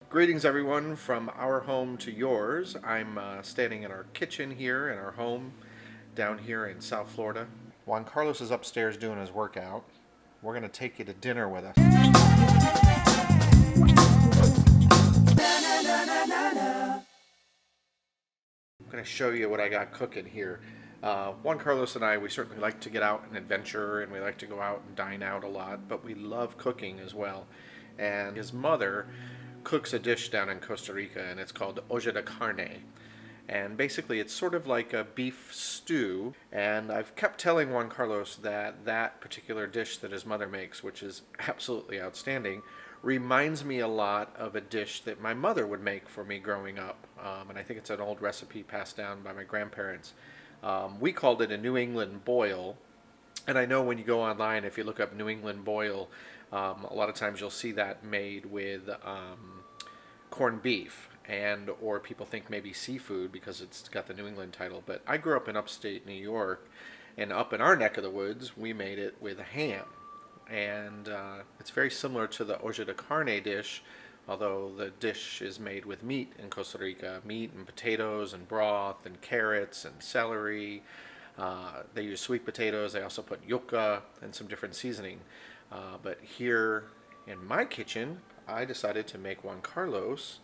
Greetings, everyone, from our home to yours. I'm standing in our kitchen here in our home down here in South Florida. Juan Carlos is upstairs doing his workout. We're going to take you to dinner with us. I'm going to show you what I got cooking here. Juan Carlos and I, we certainly like to get out and adventure, and we like to go out and dine out a lot, but we love cooking as well. And his mother cooks a dish down in Costa Rica, and it's called Olla de Carne. And basically, it's sort of like a beef stew. And I've kept telling Juan Carlos that that particular dish that his mother makes, which is absolutely outstanding, reminds me a lot of a dish that my mother would make for me growing up. And I think it's an old recipe passed down by my grandparents. We called it a New England boil. And I know when you go online, if you look up New England boil, a lot of times you'll see that made with corned beef, and or people think maybe seafood because it's got the New England title. But I grew up in upstate New York, and up in our neck of the woods, we made it with ham. And it's very similar to the olla de carne dish, although the dish is made with meat in Costa Rica, meat and potatoes and broth and carrots and celery. They use sweet potatoes. They also put yucca and some different seasoning. But here in my kitchen, I decided to make Juan Carlos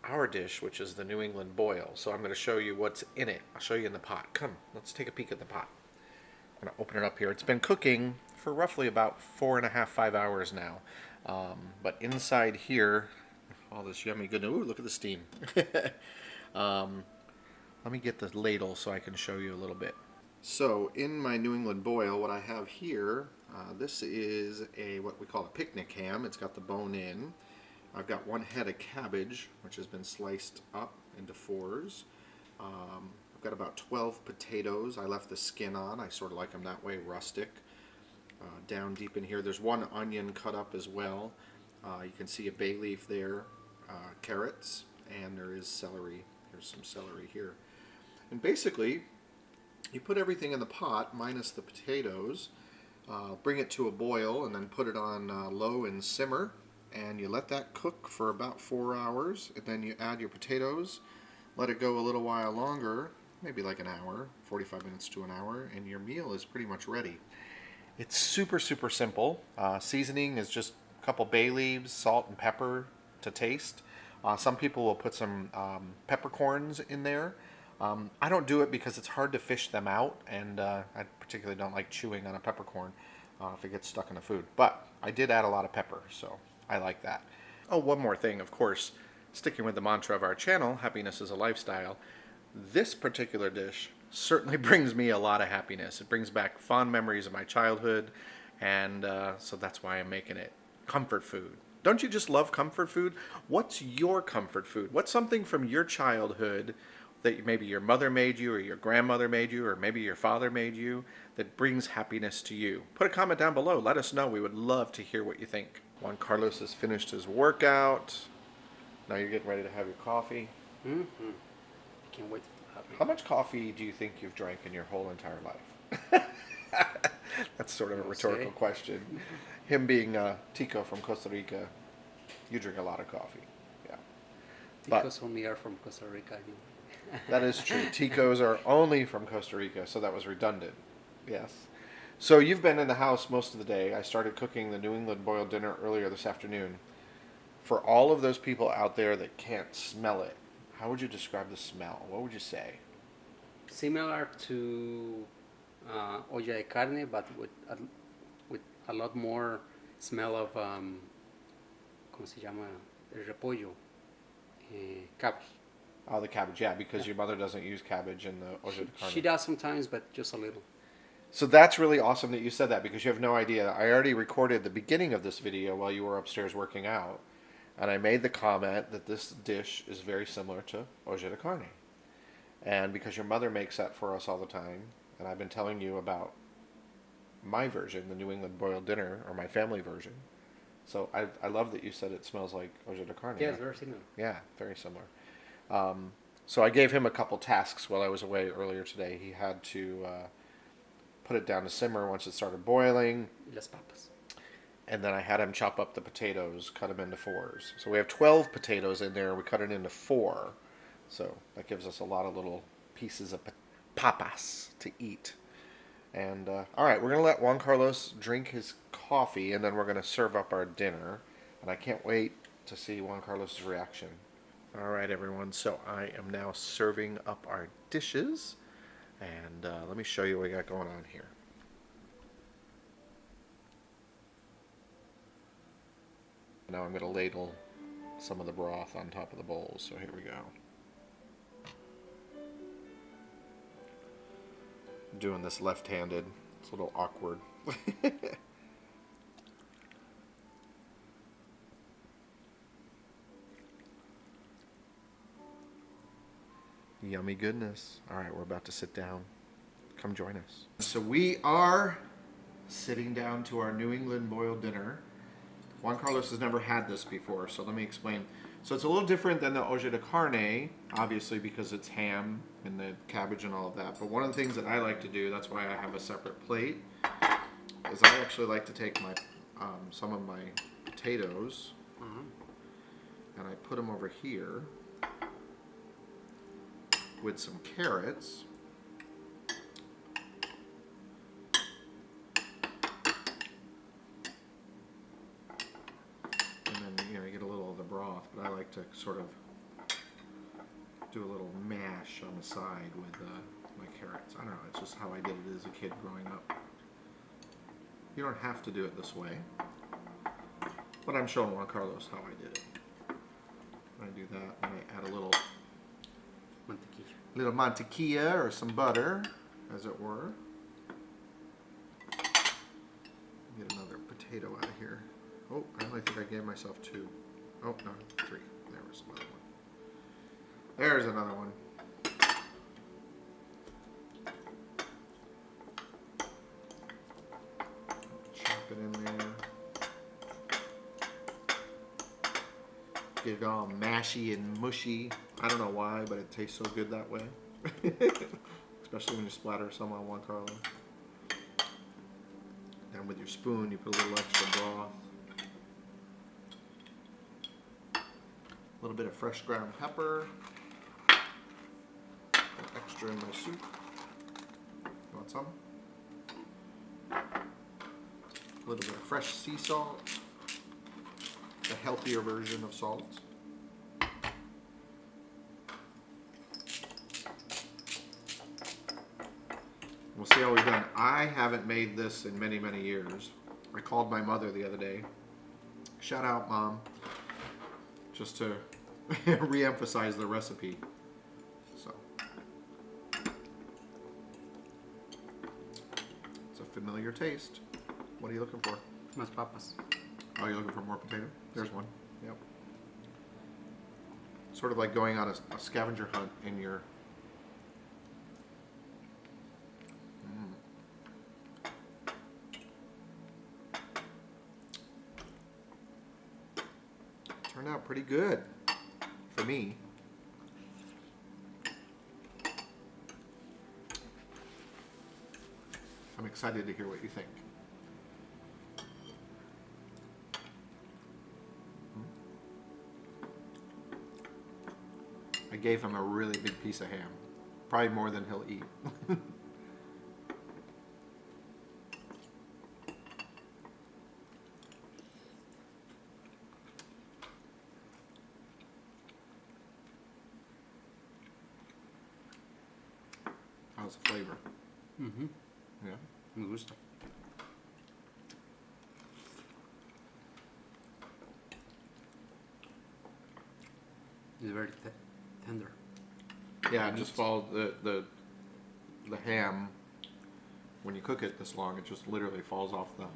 our dish, which is the New England boil. So I'm going to show you what's in it. I'll show you in the pot. Come, let's take a peek at the pot. I'm going to open it up here. It's been cooking for roughly about 4.5, 5 hours now. But inside here, all this yummy goodness. Ooh, look at the steam. Let me get the ladle so I can show you a little bit. So in my New England boil, what I have here, this is what we call a picnic ham. It's got the bone in. I've got one head of cabbage, which has been sliced up into fours. I've got about 12 potatoes. I left the skin on. I sort of like them that way, rustic. Down deep in here, there's one onion cut up as well. You can see a bay leaf there, carrots, and there is celery. There's some celery here. And basically, you put everything in the pot, minus the potatoes, bring it to a boil, and then put it on low and simmer, and you let that cook for about 4 hours, and then you add your potatoes, let it go a little while longer, maybe like an hour, 45 minutes to an hour, and your meal is pretty much ready. It's super, super simple. Seasoning is just a couple bay leaves, salt and pepper to taste. Some people will put some peppercorns in there. I don't do it because it's hard to fish them out, and I particularly don't like chewing on a peppercorn if it gets stuck in the food. But I did add a lot of pepper, so I like that. Oh, one more thing, of course, sticking with the mantra of our channel, happiness is a lifestyle. This particular dish certainly brings me a lot of happiness. It brings back fond memories of my childhood, and so that's why I'm making it. Comfort food. Don't you just love comfort food? What's your comfort food? What's something from your childhood that maybe your mother made you, or your grandmother made you, or maybe your father made you, that brings happiness to you? Put a comment down below. Let us know. We would love to hear what you think. Juan Carlos has finished his workout. Now you're getting ready to have your coffee. Mm-hmm. Can't wait for that. How much coffee do you think you've drank in your whole entire life? That's sort of a rhetorical question. Him being Tico from Costa Rica, you drink a lot of coffee. Yeah. Ticos only are from Costa Rica. That is true. Ticos are only from Costa Rica, so that was redundant. Yes. So you've been in the house most of the day. I started cooking the New England boiled dinner earlier this afternoon. For all of those people out there that can't smell it, how would you describe the smell? What would you say? Similar to olla de carne, but with a lot more smell of ¿cómo se llama? El repollo, cabbage. Oh, the cabbage, yeah, because your mother doesn't use cabbage in the olla de carne. She does sometimes, but just a little. So that's really awesome that you said that, because you have no idea. I already recorded the beginning of this video while you were upstairs working out, and I made the comment that this dish is very similar to olla de carne. And because your mother makes that for us all the time, and I've been telling you about my version, the New England boiled dinner, or my family version. So I love that you said it smells like olla de carne. Yeah, it's very similar. Yeah, very similar. So I gave him a couple tasks while I was away earlier today. He had to put it down to simmer once it started boiling. Las papas. And then I had him chop up the potatoes, cut them into fours. So we have 12 potatoes in there. We cut it into 4. So that gives us a lot of little pieces of papas to eat. And all right, we're going to let Juan Carlos drink his coffee, and then we're going to serve up our dinner. And I can't wait to see Juan Carlos's reaction. All right, everyone. So I am now serving up our dishes. And let me show you what we got going on here. Now I'm going to ladle some of the broth on top of the bowls. So here we go. I'm doing this left-handed. It's a little awkward. Yummy goodness. All right, we're about to sit down. Come join us. So we are sitting down to our New England boiled dinner. Juan Carlos has never had this before, so let me explain. So it's a little different than the Olla de Carne, obviously, because it's ham and the cabbage and all of that. But one of the things that I like to do, that's why I have a separate plate, is I actually like to take my some of my potatoes and I put them over here with some carrots. And then, you know, you get a little of the broth, but I like to sort of do a little mash on the side with my carrots. I don't know, it's just how I did it as a kid growing up. You don't have to do it this way, but I'm showing Juan Carlos how I did it. I do that, and I add a little mantequilla or some butter, as it were. Get another potato out of here. Oh, I only think I gave myself 2. Oh, no, 3. There was another one. There's another one. Chop it in there. Get it all mashy and mushy. I don't know why, but it tastes so good that way. Especially when you splatter some on Juan Carlos. Then with your spoon, you put a little extra broth. A little bit of fresh ground pepper. Extra in my soup. You want some? A little bit of fresh sea salt. A healthier version of salt. We'll see how we've done. I haven't made this in many, many years. I called my mother the other day. Shout out, Mom. Just to re-emphasize the recipe. So. It's a familiar taste. What are you looking for? Más papas. Oh, you're looking for more potato? There's one. Yep. Sort of like going on a scavenger hunt in your... Turned out pretty good for me. I'm excited to hear what you think. I gave him a really big piece of ham. Probably more than he'll eat. How's the flavor? Mm-hmm. Yeah? Me gusta. It's very tender. Yeah, it just follows the ham. When you cook it this long, it just literally falls off the...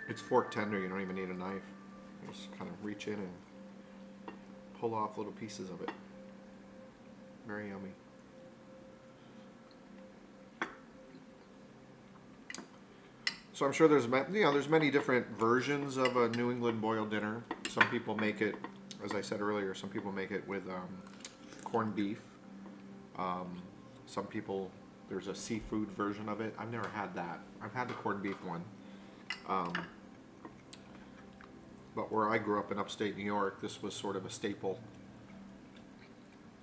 It's fork tender, you don't even need a knife. You just kind of reach in and pull off little pieces of it. Very yummy. So I'm sure there's many different versions of a New England boiled dinner. Some people make it, as I said earlier, some people make it with corned beef. Some people, there's a seafood version of it. I've never had that. I've had the corned beef one. But where I grew up in upstate New York, this was sort of a staple.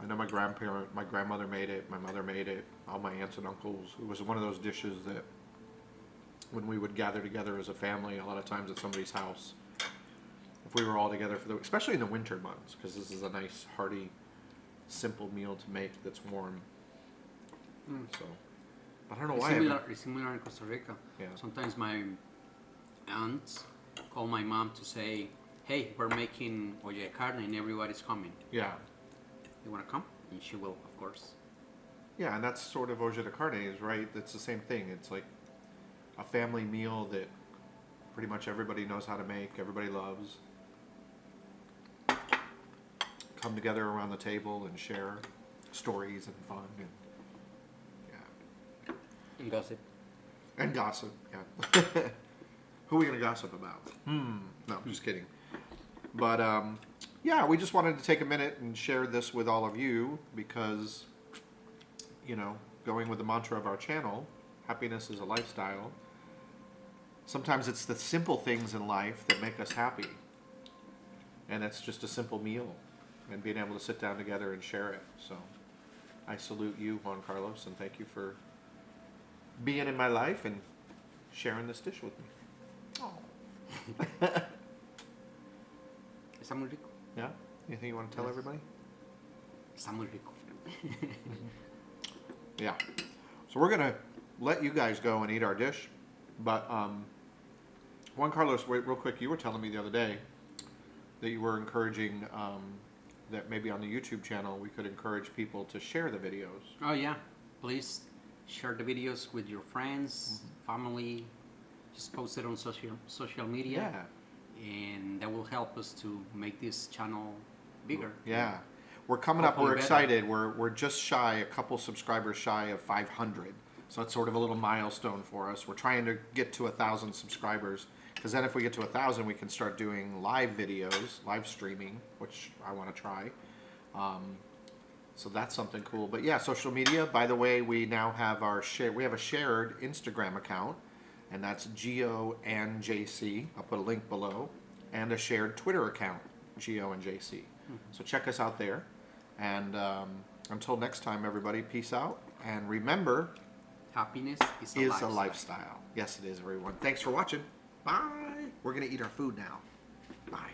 I know my grandmother made it, my mother made it, all my aunts and uncles. It was one of those dishes that when we would gather together as a family, a lot of times at somebody's house, if we were all together especially in the winter months, because this is a nice, hearty, simple meal to make that's warm. So, I don't know why. It's similar in Costa Rica. Yeah. Sometimes my aunts call my mom to say, hey, we're making olla de carne and everybody's coming. Yeah. You want to come? And she will, of course. Yeah, and that's sort of olla de carne is, right? It's the same thing. It's like a family meal that pretty much everybody knows how to make, everybody loves. Come together around the table and share stories and fun and And gossip. And gossip, yeah. Who are we going to gossip about? No, just kidding. But, yeah, we just wanted to take a minute and share this with all of you because, you know, going with the mantra of our channel, happiness is a lifestyle. Sometimes it's the simple things in life that make us happy. And it's just a simple meal and being able to sit down together and share it. So I salute you, Juan Carlos, and thank you for being in my life and sharing this dish with me. Oh. Está muy rico. Yeah? Anything you want to tell everybody? Está muy rico. Yeah. So we're going to let you guys go and eat our dish. But, Juan Carlos, wait, real quick, you were telling me the other day that you were encouraging that maybe on the YouTube channel we could encourage people to share the videos. Oh, yeah. Please share the videos with your friends, family. Just post it on social media. Yeah. And that will help us to make this channel bigger. Yeah. We're coming up. Hopefully We're better. excited. We're just shy, a couple subscribers shy of 500. So it's sort of a little milestone for us. We're trying to get to 1,000 subscribers. Because then if we get to 1,000, we can start doing live videos, live streaming, which I want to try. So that's something cool. But yeah, social media. By the way, we now have we have a shared Instagram account, and that's Geo and JC. I'll put a link below, and a shared Twitter account, Geo and JC. So check us out there. And until next time, everybody, peace out. And remember, Happiness is a lifestyle. Yes, it is, everyone. Thanks for watching. Bye. We're gonna eat our food now. Bye.